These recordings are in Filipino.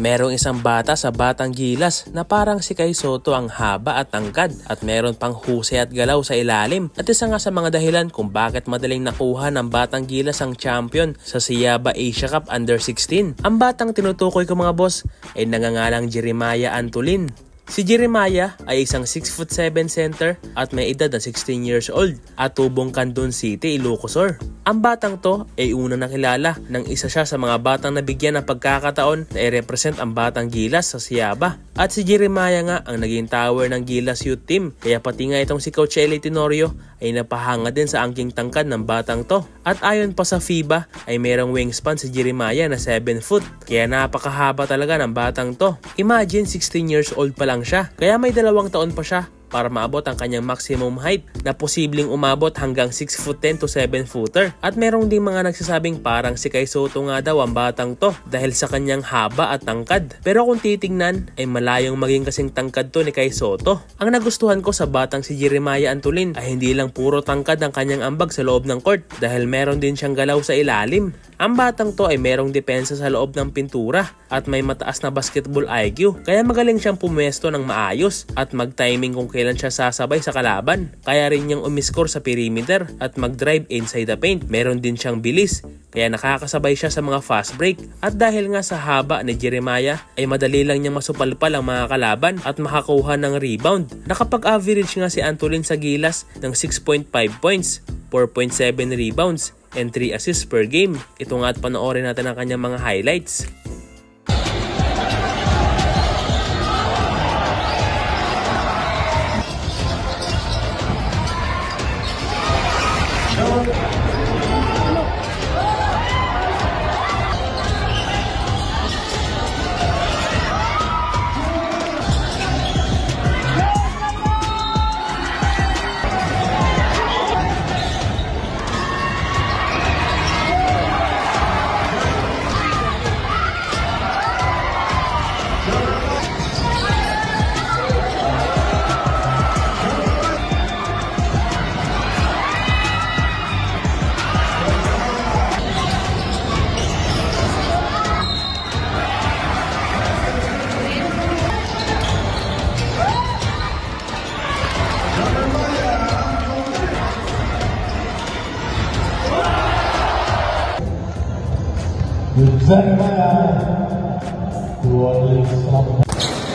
Merong isang bata sa Batang Gilas na parang si Kai Sotto ang haba at tangkad at meron pang husay at galaw sa ilalim. At isa nga sa mga dahilan kung bakit madaling nakuha ng Batang Gilas ang champion sa Siaba Asia Cup Under 16. Ang batang tinutukoy ko mga boss ay nangangalang Jeremiah Antolin. Si Jeremiah ay isang 6'7" center at may edad na 16 years old at tubong Candon City, Ilocos Sur. Ang batang to ay unang nakilala nang isa siya sa mga batang nabigyan ng pagkakataon na i-represent ang Batang Gilas sa Siaba. At si Jeremiah nga ang naging tower ng Gilas Youth Team, kaya pati nga itong si Coach Eli Tenorio ay napahanga din sa angking tangkad ng batang to. At ayon pa sa FIBA ay merong wingspan si Jeremiah na 7 foot, kaya napakahaba talaga ng batang to. Imagine 16 years old pa lang siya, kaya may 2 taon pa siya para maabot ang kanyang maximum height na posibleng umabot hanggang 6'10" to 7-footer. At merong ding mga nagsasabing parang si Kai Sotto nga daw ang batang to dahil sa kanyang haba at tangkad. Pero kung titingnan ay malayong maging kasing tangkad to ni Kai Sotto. Ang nagustuhan ko sa batang si Jeremiah Antolin ay hindi lang puro tangkad ang kanyang ambag sa loob ng court dahil meron din siyang galaw sa ilalim. Ang batang to ay merong depensa sa loob ng pintura at may mataas na basketball IQ, kaya magaling siyang pumwesto ng maayos at mag-timing kung kailan siya sasabay sa kalaban. Kaya rin niyang umiscore sa perimeter at mag-drive inside the paint. Meron din siyang bilis, kaya nakakasabay siya sa mga fast break. At dahil nga sa haba ni Jeremiah ay madali lang niyang masupalpal ang mga kalaban at makakuha ng rebound. Nakapag-average nga si Antolin sa Gilas ng 6.5 points, 4.7 rebounds, and 3 assists per game. Ito nga at panoorin natin ang kanyang mga highlights.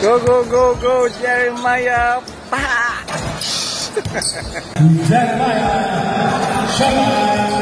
Go, go, go, go, Jeremiah! Pa! Jeremiah! Shot!